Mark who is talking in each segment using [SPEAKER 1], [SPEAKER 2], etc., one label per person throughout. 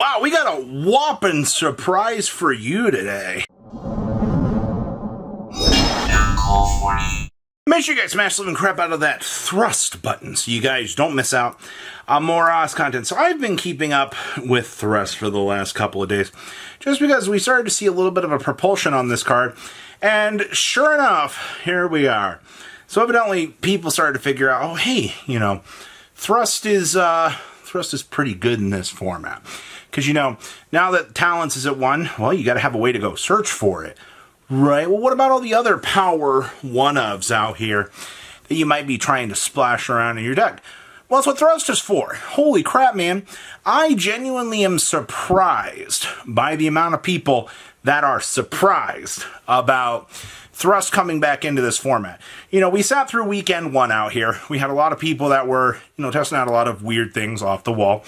[SPEAKER 1] Wow, we got a whopping surprise for you today. Make sure you guys smash the living crap out of that thrust button so you guys don't miss out on more OZ content. So I've been keeping up with thrust for the last couple of days just because we started to see a little bit of a propulsion on this card. And sure enough, here we are. So evidently people started to figure out, oh hey, thrust is pretty good in this format. Because, now that Talents is at 1, well, you got to have a way to go search for it. Right? Well, what about all the other power one-ofs out here that you might be trying to splash around in your deck? Well, that's what Thrust is for. Holy crap, man. I genuinely am surprised by the amount of people that are surprised about Thrust coming back into this format. We sat through weekend 1 out here. We had a lot of people that were, testing out a lot of weird things off the wall.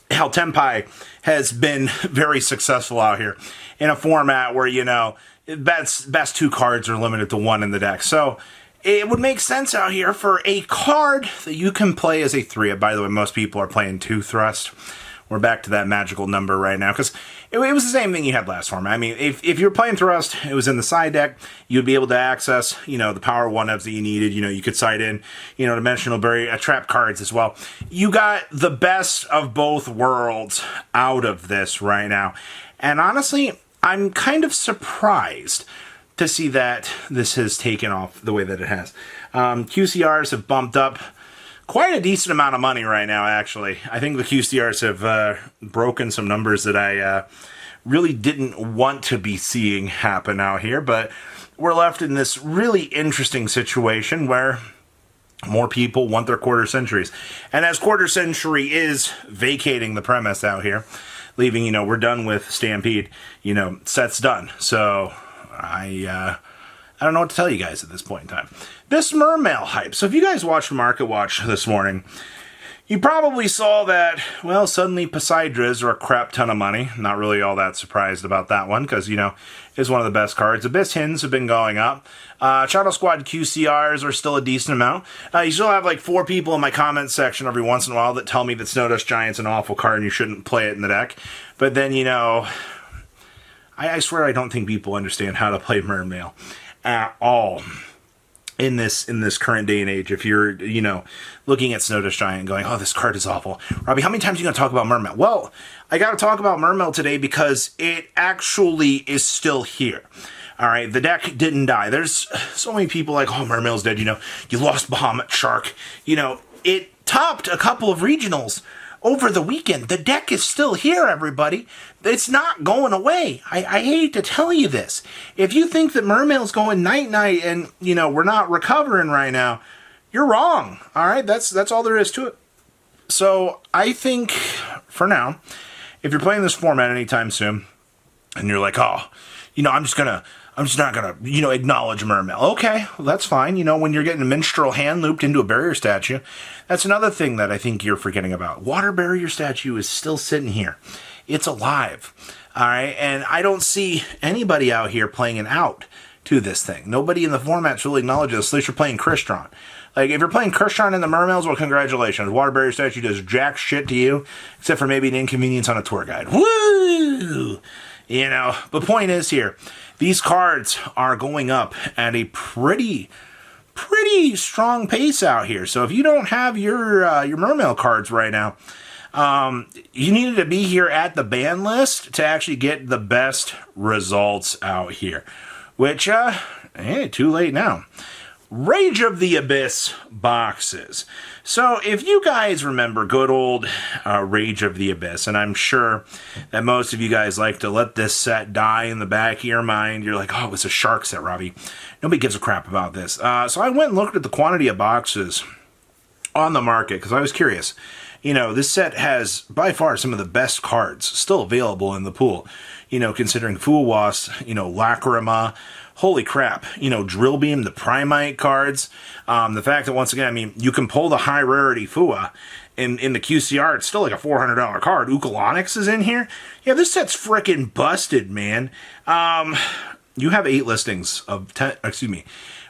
[SPEAKER 1] Hell, Tenpai has been very successful out here in a format where, best 2 cards are limited to 1 in the deck. So it would make sense out here for a card that you can play as a 3. By the way, most people are playing 2 Thrust. We're back to that magical number right now because it was the same thing you had last format. I mean, if you were playing Thrust, it was in the side deck. You'd be able to access, the power 1-ofs that you needed. You could side in, Dimensional Barrier, trap cards as well. You got the best of both worlds out of this right now. And honestly, I'm kind of surprised to see that this has taken off the way that it has. QCRs have bumped up quite a decent amount of money right now, actually. I think the QCRs have broken some numbers that I really didn't want to be seeing happen out here, but we're left in this really interesting situation where more people want their quarter centuries. And as quarter century is vacating the premise out here, leaving, we're done with Stampede, set's done. So I don't know what to tell you guys at this point in time. This Mermail hype. So if you guys watched Market Watch this morning, you probably saw that, well, suddenly Poseidras are a crap ton of money. Not really all that surprised about that one because, it's one of the best cards. Abyss Hins have been going up. Shadow Squad QCRs are still a decent amount. You still have like 4 people in my comment section every once in a while that tell me that Snow Dust Giant's an awful card and you shouldn't play it in the deck. But then, I swear I don't think people understand how to play Mermail at all in this current day and age. If you're, looking at Snow Dust Giant and going, oh, this card is awful. Robbie, how many times are you going to talk about Mermail? Well, I got to talk about Mermail today because it actually is still here. All right, the deck didn't die. There's so many people like, oh, Mermail's dead, you lost Bahamut Shark. It topped a couple of regionals over the weekend. The deck is still here, everybody. It's not going away. I hate to tell you this. If you think that Mermail's going night-night and, we're not recovering right now, you're wrong. All right? That's all there is to it. So I think, for now, if you're playing this format anytime soon, and you're like, oh, I'm just not gonna, acknowledge Mermail. Okay, well, that's fine. When you're getting a minstrel hand looped into a barrier statue, that's another thing that I think you're forgetting about. Water barrier statue is still sitting here. It's alive. All right, and I don't see anybody out here playing an out to this thing. Nobody in the format's really acknowledges this, unless you're playing Crystron. Like, if you're playing Crystron in the Mermails, well, congratulations. Water barrier statue does jack shit to you, except for maybe an inconvenience on a tour guide. Woo! The point is here, these cards are going up at a pretty strong pace out here. So if you don't have your Mermail cards right now, you needed to be here at the ban list to actually get the best results out here. Which, too late now. Rage of the Abyss boxes. So if you guys remember good old Rage of the Abyss, and I'm sure that most of you guys like to let this set die in the back of your mind. You're like, oh, it was a shark set, Robbie. Nobody gives a crap about this. So I went and looked at the quantity of boxes on the market because I was curious. This set has by far some of the best cards still available in the pool. Considering Fuwas, Lacrima, holy crap, Drill Beam, the Primite cards. The fact that, once again, you can pull the high rarity Fua in the QCR. It's still like a $400 card. Ukalonix is in here. Yeah, this set's freaking busted, man. You have 8 listings of 10,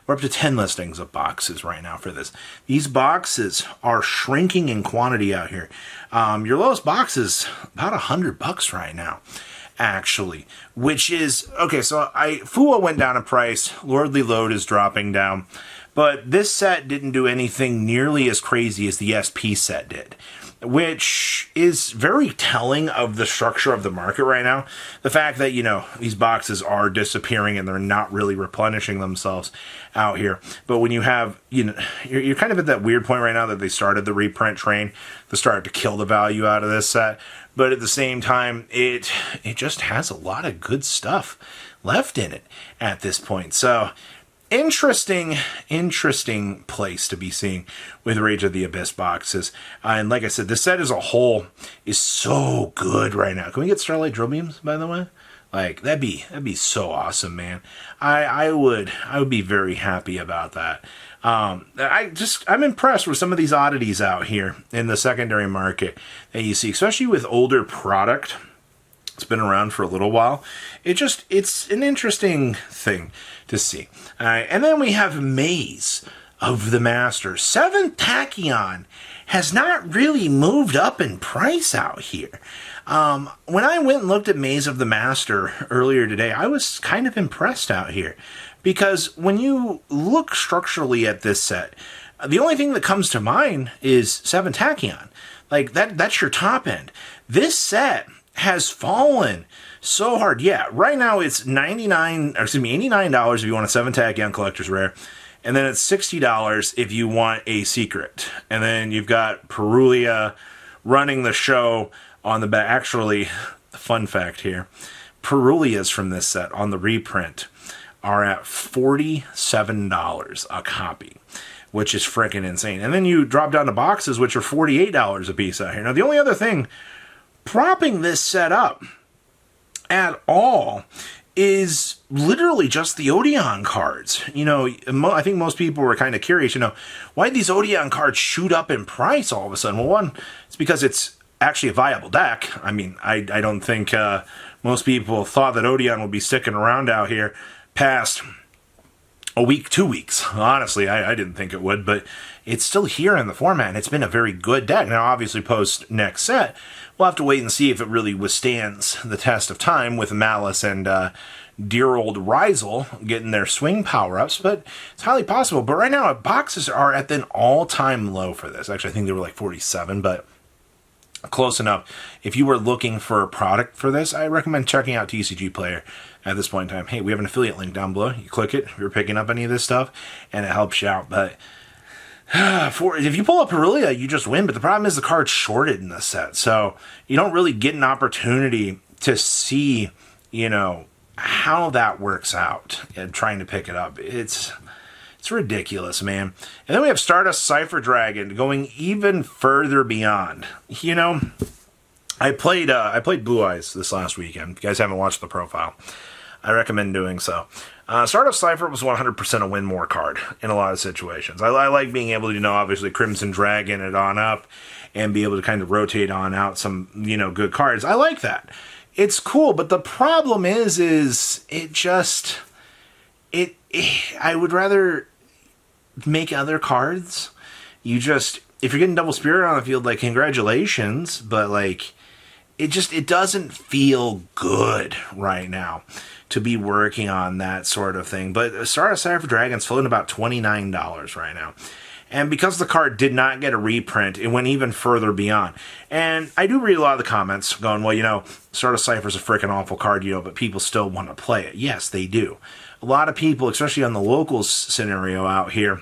[SPEAKER 1] We're up to 10 listings of boxes right now for this. These boxes are shrinking in quantity out here. Your lowest box is about $100 right now, actually, which is okay. So Fuwa went down in price. Lordly Load is dropping down, but this set didn't do anything nearly as crazy as the SP set did, which is very telling of the structure of the market right now. The fact that, these boxes are disappearing and they're not really replenishing themselves out here. But when you have, you're kind of at that weird point right now that they started the reprint train. They started to kill the value out of this set. But at the same time, it just has a lot of good stuff left in it at this point. So interesting place to be seeing with Rage of the Abyss boxes. And like I said, this set as a whole is so good right now. Can we get Starlight Drill Beams, by the way? Like, that'd be so awesome, man. I would be very happy about that. I'm impressed with some of these oddities out here in the secondary market that you see, especially with older product. It's been around for a little while. It's an interesting thing to see. All right, and then we have Maze of the Master. 7th Tachyon has not really moved up in price out here. When I went and looked at Maze of the Master earlier today, I was kind of impressed out here. Because when you look structurally at this set, the only thing that comes to mind is 7th Tachyon. Like, that's your top end. This set has fallen so hard. Yeah, right now it's $89 if you want a 7 Tachyon Collector's Rare. And then it's $60 if you want a secret. And then you've got Perulia running the show on the back. Actually, fun fact here, Perulias from this set on the reprint are at $47 a copy, which is freaking insane. And then you drop down to boxes, which are $48 a piece out here. Now, the only other thing propping this set up at all is literally just the Odeon cards. I think most people were kind of curious, why these Odeon cards shoot up in price all of a sudden? Well, one, it's because it's actually a viable deck. I mean, I don't think most people thought that Odeon would be sticking around out here past a week, 2 weeks. Honestly, I didn't think it would, but it's still here in the format, and it's been a very good deck. Now, obviously, post next set, we'll have to wait and see if it really withstands the test of time with Malice and dear old Ryzel getting their swing power-ups, but it's highly possible. But right now, boxes are at an all-time low for this. Actually, I think they were like 47, but close enough. If you were looking for a product for this, I recommend checking out TCG Player at this point in time. Hey, we have an affiliate link down below. You click it if you're picking up any of this stuff, and it helps you out. But if you pull up Perulia, you just win. But the problem is the card's shorted in this set, so you don't really get an opportunity to see, how that works out and trying to pick it up. It's ridiculous, man. And then we have Stardust Cipher Dragon going even further beyond. I played Blue Eyes this last weekend. If you guys haven't watched the profile, I recommend doing so. Stardust Cipher was 100% a win more card in a lot of situations. I like being able to, obviously Crimson Dragon it on up and be able to kind of rotate on out some, good cards. I like that. It's cool, but the problem is I would rather make other cards. If you're getting Double Spirit on the field, like, congratulations, but it doesn't feel good right now to be working on that sort of thing. But Stardust Cipher Dragon's floating about $29 right now. And because the card did not get a reprint, it went even further beyond. And I do read a lot of the comments going, well, Stardust Cipher's a freaking awful card, but people still want to play it. Yes, they do. A lot of people, especially on the locals scenario out here,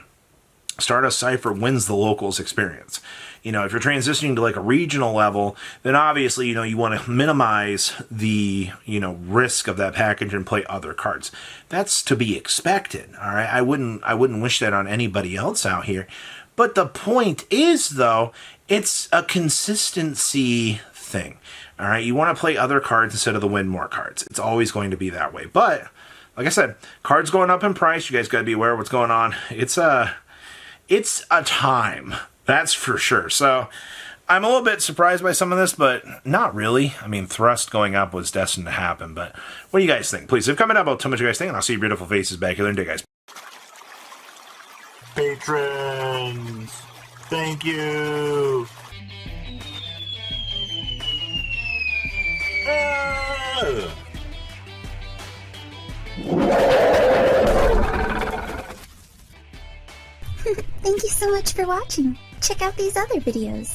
[SPEAKER 1] Stardust Cipher wins the locals experience. If you're transitioning to like a regional level, then obviously, you want to minimize the, risk of that package and play other cards. That's to be expected. All right. I wouldn't wish that on anybody else out here. But the point is, though, it's a consistency thing. All right. You want to play other cards instead of the win more cards. It's always going to be that way. But like I said, cards going up in price. You guys got to be aware of what's going on. It's a time. That's for sure. So I'm a little bit surprised by some of this, but not really. I mean, Thrust going up was destined to happen. But what do you guys think? Please leave a comment down below. Tell me what you guys think, and I'll see your beautiful faces back here in a day, guys.
[SPEAKER 2] patrons. Thank you.
[SPEAKER 3] Thank you so much for watching. Check out these other videos.